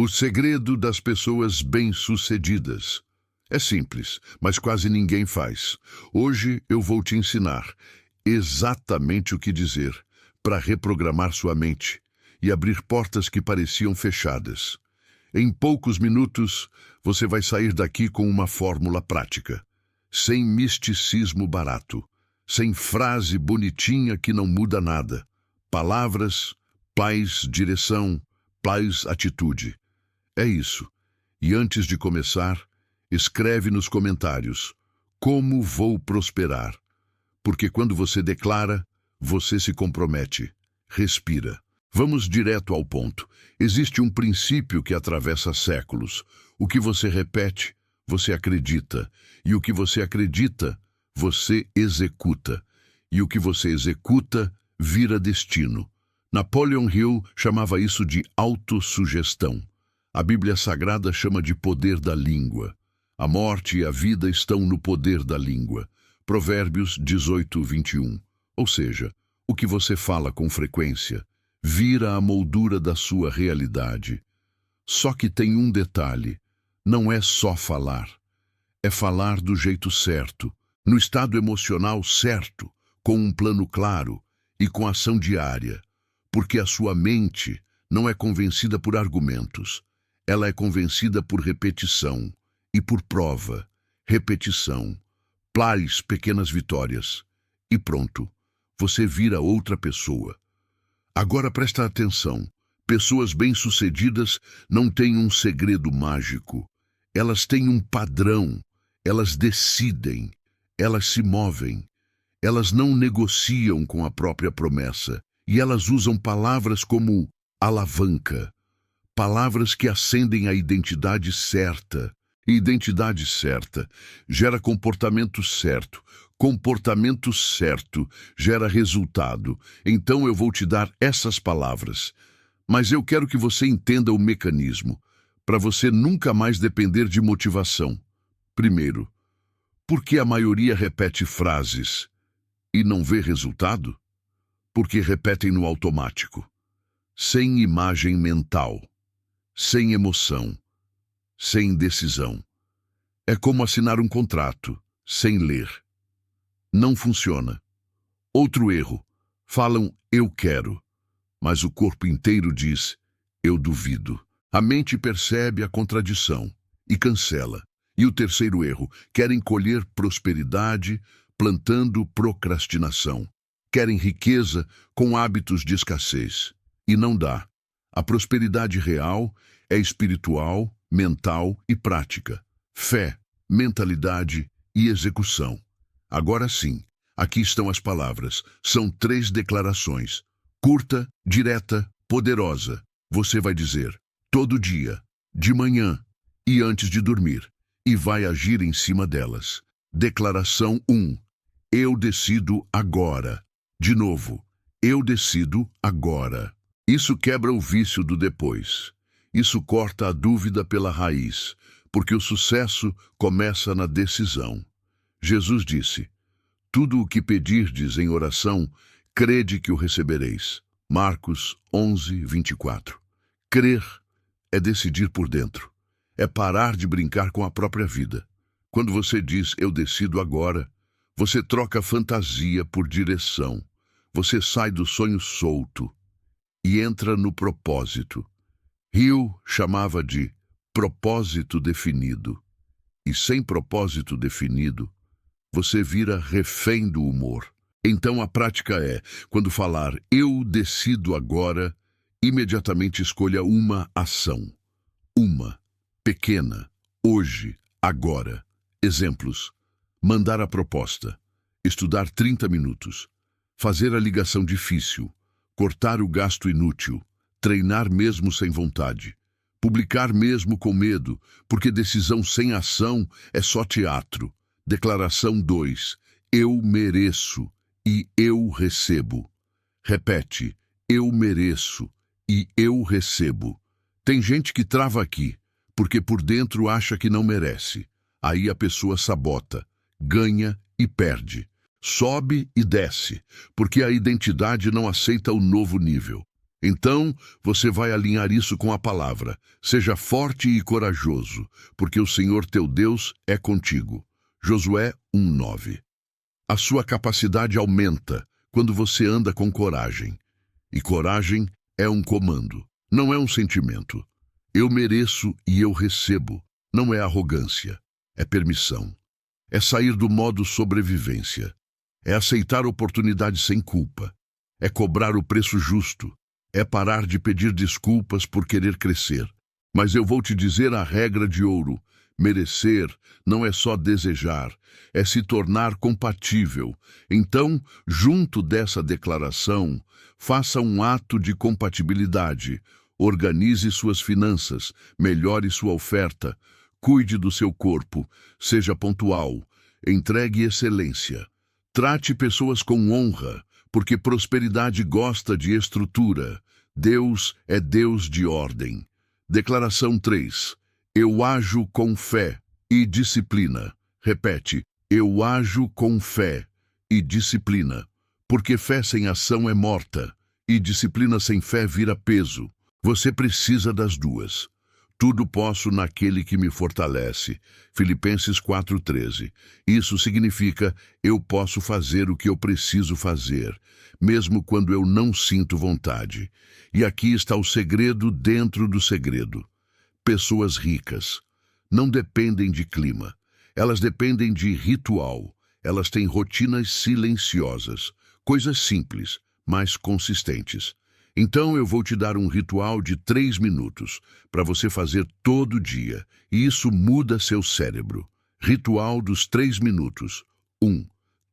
O segredo das pessoas bem-sucedidas. É simples, mas quase ninguém faz. Hoje eu vou te ensinar exatamente o que dizer para reprogramar sua mente e abrir portas que pareciam fechadas. Em poucos minutos, você vai sair daqui com uma fórmula prática, sem misticismo barato, sem frase bonitinha que não muda nada. Palavras, paz, direção, paz, atitude. É isso. E antes de começar, escreve nos comentários: como vou prosperar? Porque quando você declara, você se compromete. Respira. Vamos direto ao ponto. Existe um princípio que atravessa séculos. O que você repete, você acredita. E o que você acredita, você executa. E o que você executa, vira destino. Napoleon Hill chamava isso de autossugestão. A Bíblia Sagrada chama de poder da língua. A morte e a vida estão no poder da língua. Provérbios 18:21. Ou seja, o que você fala com frequência vira a moldura da sua realidade. Só que tem um detalhe: não é só falar. É falar do jeito certo, no estado emocional certo, com um plano claro e com ação diária. Porque a sua mente não é convencida por argumentos. Ela é convencida por repetição e por prova. Repetição. Pláis pequenas vitórias. E pronto, você vira outra pessoa. Agora presta atenção. Pessoas bem-sucedidas não têm um segredo mágico. Elas têm um padrão. Elas decidem. Elas se movem. Elas não negociam com a própria promessa. E elas usam palavras como alavanca. Palavras que acendem a identidade certa. E identidade certa gera comportamento certo. Comportamento certo gera resultado. Então eu vou te dar essas palavras. Mas eu quero que você entenda o mecanismo, para você nunca mais depender de motivação. Primeiro, por que a maioria repete frases e não vê resultado? Porque repetem no automático, sem imagem mental, sem emoção, sem decisão. É como assinar um contrato, sem ler. Não funciona. Outro erro. Falam eu quero, mas o corpo inteiro diz eu duvido. A mente percebe a contradição e cancela. E o terceiro erro. Querem colher prosperidade, plantando procrastinação. Querem riqueza com hábitos de escassez. E não dá. A prosperidade real é espiritual, mental e prática. Fé, mentalidade e execução. Agora sim, aqui estão as palavras. São 3 declarações. Curta, direta, poderosa. Você vai dizer todo dia, de manhã e antes de dormir. E vai agir em cima delas. Declaração 1. Eu decido agora. De novo, eu decido agora. Isso quebra o vício do depois. Isso corta a dúvida pela raiz, porque o sucesso começa na decisão. Jesus disse: tudo o que pedirdes em oração, crede que o recebereis. Marcos 11:24. Crer é decidir por dentro. É parar de brincar com a própria vida. Quando você diz eu decido agora, você troca fantasia por direção. Você sai do sonho solto e entra no propósito. Hill chamava de propósito definido. E sem propósito definido, você vira refém do humor. Então a prática é, quando falar eu decido agora, imediatamente escolha uma ação. Uma, pequena, hoje, agora. Exemplos: mandar a proposta, estudar 30 minutos, fazer a ligação difícil, cortar o gasto inútil, treinar mesmo sem vontade, publicar mesmo com medo, porque decisão sem ação é só teatro. Declaração 2. Eu mereço e eu recebo. Repete: eu mereço e eu recebo. Tem gente que trava aqui, porque por dentro acha que não merece. Aí a pessoa sabota, ganha e perde. Sobe e desce, porque a identidade não aceita o novo nível. Então, você vai alinhar isso com a palavra. Seja forte e corajoso, porque o Senhor teu Deus é contigo. Josué 1:9. A sua capacidade aumenta quando você anda com coragem. E coragem é um comando, não é um sentimento. Eu mereço e eu recebo. Não é arrogância, é permissão. É sair do modo sobrevivência. É aceitar oportunidade sem culpa. É cobrar o preço justo. É parar de pedir desculpas por querer crescer. Mas eu vou te dizer a regra de ouro. Merecer não é só desejar, é se tornar compatível. Então, junto dessa declaração, faça um ato de compatibilidade. Organize suas finanças, melhore sua oferta, cuide do seu corpo, seja pontual, entregue excelência. Trate pessoas com honra, porque prosperidade gosta de estrutura. Deus é Deus de ordem. Declaração 3. Eu ajo com fé e disciplina. Repete, eu ajo com fé e disciplina. Porque fé sem ação é morta, e disciplina sem fé vira peso. Você precisa das duas. Tudo posso naquele que me fortalece. Filipenses 4:13. Isso significa, eu posso fazer o que eu preciso fazer, mesmo quando eu não sinto vontade. E aqui está o segredo dentro do segredo. Pessoas ricas não dependem de clima. Elas dependem de ritual. Elas têm rotinas silenciosas, coisas simples, mas consistentes. Então eu vou te dar um ritual de 3 minutos para você fazer todo dia, e isso muda seu cérebro. Ritual dos 3 minutos. 1.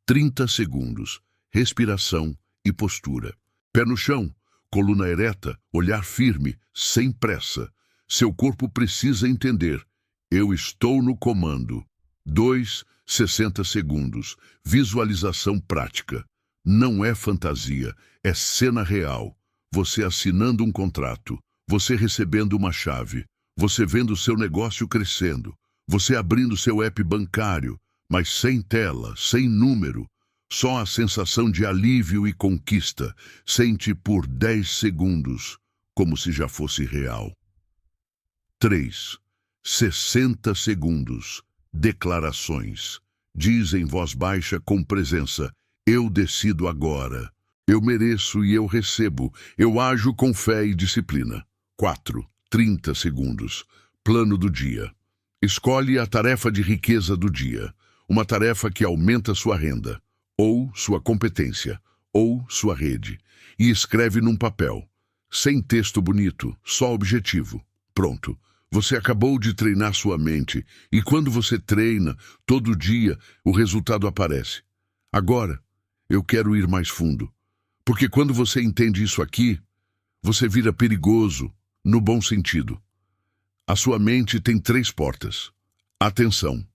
30 segundos. Respiração e postura. Pé no chão, coluna ereta, olhar firme, sem pressa. Seu corpo precisa entender. Eu estou no comando. 2. 60 segundos. Visualização prática. Não é fantasia, é cena real. Você assinando um contrato, você recebendo uma chave, você vendo seu negócio crescendo, você abrindo seu app bancário, mas sem tela, sem número, só a sensação de alívio e conquista. Sente por 10 segundos, como se já fosse real. 3. 60 segundos. Declarações. Diz em voz baixa com presença, eu decido agora. Eu mereço e eu recebo. Eu ajo com fé e disciplina. 4. 30 segundos. Plano do dia. Escolhe a tarefa de riqueza do dia. Uma tarefa que aumenta sua renda, ou sua competência, ou sua rede. E escreve num papel. Sem texto bonito, só objetivo. Pronto. Você acabou de treinar sua mente. E quando você treina, todo dia, o resultado aparece. Agora, eu quero ir mais fundo. Porque quando você entende isso aqui, você vira perigoso, no bom sentido. A sua mente tem 3 portas: atenção,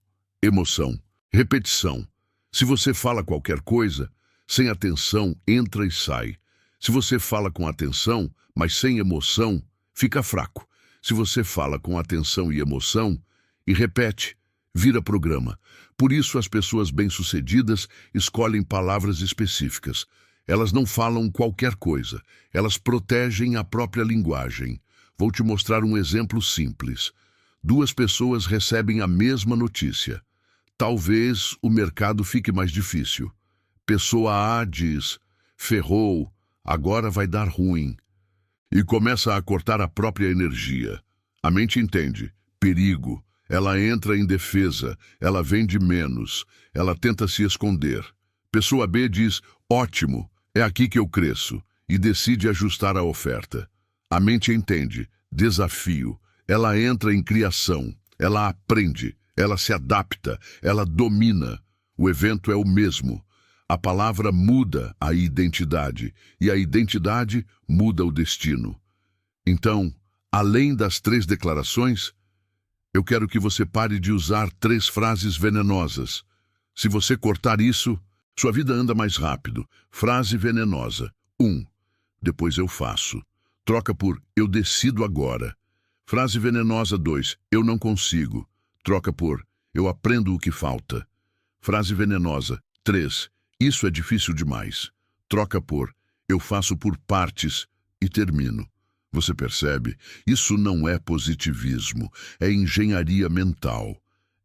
emoção, repetição. Se você fala qualquer coisa, sem atenção, entra e sai. Se você fala com atenção, mas sem emoção, fica fraco. Se você fala com atenção e emoção, e repete, vira programa. Por isso as pessoas bem-sucedidas escolhem palavras específicas. Elas não falam qualquer coisa, elas protegem a própria linguagem. Vou te mostrar um exemplo simples. 2 pessoas recebem a mesma notícia. Talvez o mercado fique mais difícil. Pessoa A diz, ferrou, agora vai dar ruim. E começa a cortar a própria energia. A mente entende, perigo. Ela entra em defesa, ela vende menos, ela tenta se esconder. Pessoa B diz, ótimo. É aqui que eu cresço, e decide ajustar a oferta. A mente entende, desafio. Ela entra em criação, ela aprende, ela se adapta, ela domina. O evento é o mesmo. A palavra muda a identidade, e a identidade muda o destino. Então, além das 3 declarações, eu quero que você pare de usar 3 frases venenosas. Se você cortar isso, sua vida anda mais rápido. Frase venenosa. 1. Depois eu faço. Troca por eu decido agora. Frase venenosa 2. Eu não consigo. Troca por eu aprendo o que falta. Frase venenosa 3. Isso é difícil demais. Troca por eu faço por partes. e termino. Você percebe? Isso não é positivismo, é engenharia mental.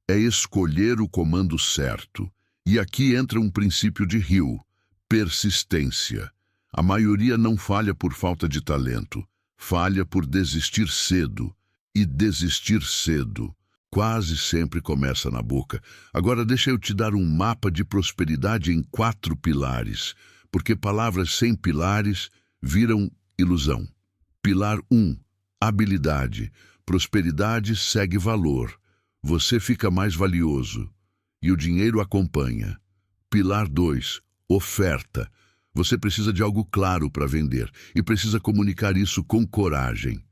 É escolher o comando certo. E aqui entra um princípio de Hill: persistência. A maioria não falha por falta de talento, falha por desistir cedo. E desistir cedo quase sempre começa na boca. Agora deixa eu te dar um mapa de prosperidade em 4 pilares, porque palavras sem pilares viram ilusão. Pilar 1, habilidade. Prosperidade segue valor. Você fica mais valioso e o dinheiro acompanha. Pilar 2, oferta. Você precisa de algo claro para vender e precisa comunicar isso com coragem.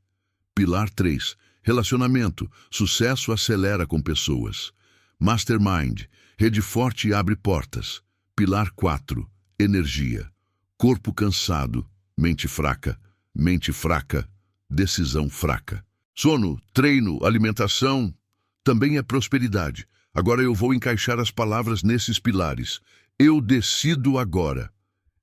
Pilar 3, relacionamento. Sucesso acelera com pessoas. Mastermind. Rede forte abre portas. Pilar 4, energia. Corpo cansado, mente fraca, decisão fraca. Sono, treino, alimentação também é prosperidade. Agora eu vou encaixar as palavras nesses pilares. Eu decido agora.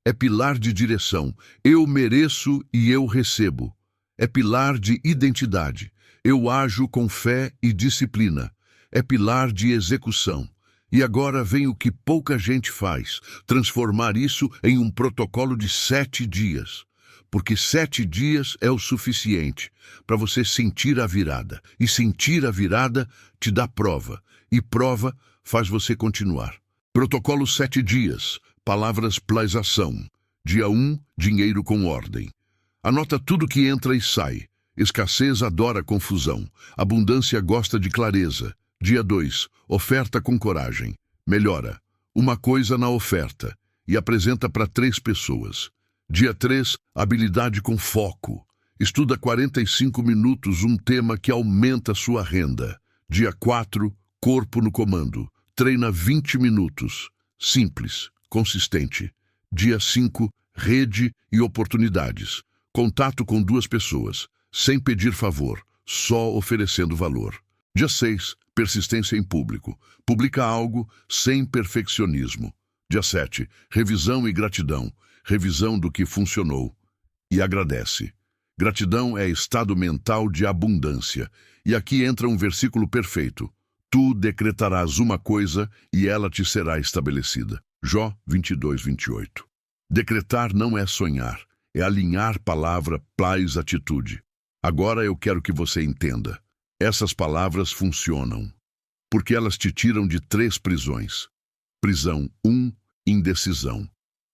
É pilar de direção. Eu mereço e eu recebo. É pilar de identidade. Eu ajo com fé e disciplina. É pilar de execução. E agora vem o que pouca gente faz: transformar isso em um protocolo de 7 dias. Porque 7 dias é o suficiente para você sentir a virada. E sentir a virada te dá prova. E prova faz você continuar. Protocolo 7 dias. Palavras plaisação. Dia 1, dinheiro com ordem. Anota tudo que entra e sai. Escassez adora confusão. Abundância gosta de clareza. Dia 2, oferta com coragem. Melhora uma coisa na oferta e apresenta para 3 pessoas. Dia 3, habilidade com foco. Estuda 45 minutos um tema que aumenta sua renda. Dia 4, corpo no comando. Treina 20 minutos. Simples, consistente. Dia 5, rede e oportunidades. Contato com 2 pessoas, sem pedir favor, só oferecendo valor. Dia 6, persistência em público. Publica algo sem perfeccionismo. Dia 7, revisão e gratidão. Revisão do que funcionou. E agradece. Gratidão é estado mental de abundância. E aqui entra um versículo perfeito. Tu decretarás uma coisa e ela te será estabelecida. Jó 22, 28. Decretar não é sonhar, é alinhar palavra, plais, atitude. Agora eu quero que você entenda. Essas palavras funcionam, porque elas te tiram de 3 prisões. Prisão 1, indecisão.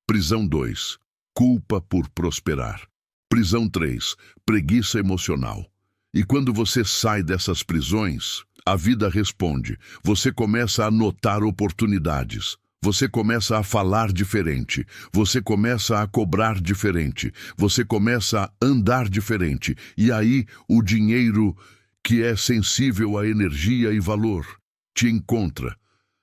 Prisão 2, culpa por prosperar. Prisão 3, preguiça emocional. E quando você sai dessas prisões, a vida responde. Você começa a notar oportunidades. Você começa a falar diferente. Você começa a cobrar diferente. Você começa a andar diferente. E aí o dinheiro, que é sensível à energia e valor, te encontra.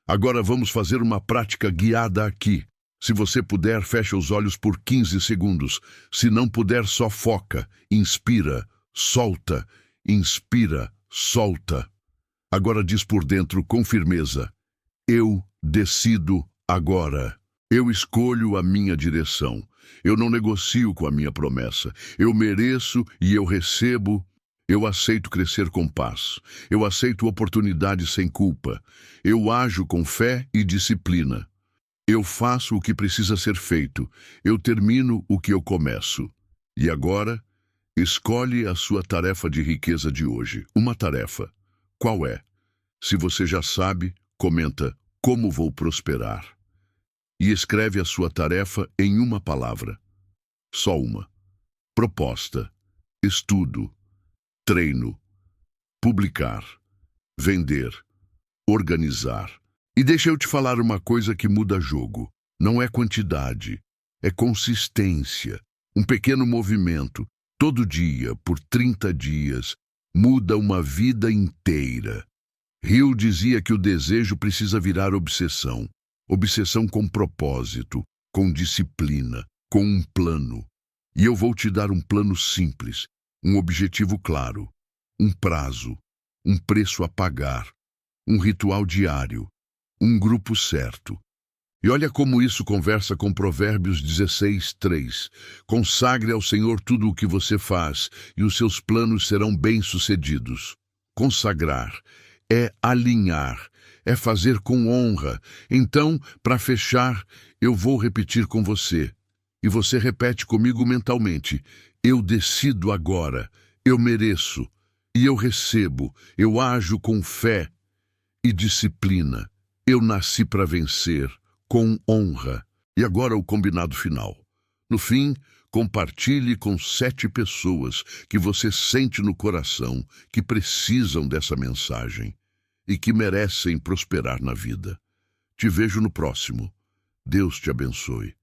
Agora vamos fazer uma prática guiada aqui. Se você puder, fecha os olhos por 15 segundos. Se não puder, só foca. Inspira, solta. Inspira, solta. Agora diz por dentro com firmeza: eu decido agora. Eu escolho a minha direção. Eu não negocio com a minha promessa. Eu mereço e eu recebo. Eu aceito crescer com paz. Eu aceito oportunidades sem culpa. Eu ajo com fé e disciplina. Eu faço o que precisa ser feito. Eu termino o que eu começo. E agora, escolhe a sua tarefa de riqueza de hoje. Uma tarefa. Qual é? Se você já sabe, comenta: como vou prosperar? E escreve a sua tarefa em uma palavra. Só uma. Proposta. Estudo. Treino. Publicar. Vender. Organizar. E deixa eu te falar uma coisa que muda jogo. Não é quantidade, é consistência. Um pequeno movimento, todo dia, por 30 dias, muda uma vida inteira. Hill dizia que o desejo precisa virar obsessão. Obsessão com propósito, com disciplina, com um plano. E eu vou te dar um plano simples, um objetivo claro, um prazo, um preço a pagar, um ritual diário, um grupo certo. E olha como isso conversa com Provérbios 16:3. Consagre ao Senhor tudo o que você faz, e os seus planos serão bem-sucedidos. Consagrar é alinhar, é fazer com honra. Então, para fechar, eu vou repetir com você. E você repete comigo mentalmente. Eu decido agora, eu mereço, e eu recebo, eu ajo com fé e disciplina. Eu nasci para vencer, com honra. E agora o combinado final. No fim, compartilhe com 7 pessoas que você sente no coração que precisam dessa mensagem e que merecem prosperar na vida. Te vejo no próximo. Deus te abençoe.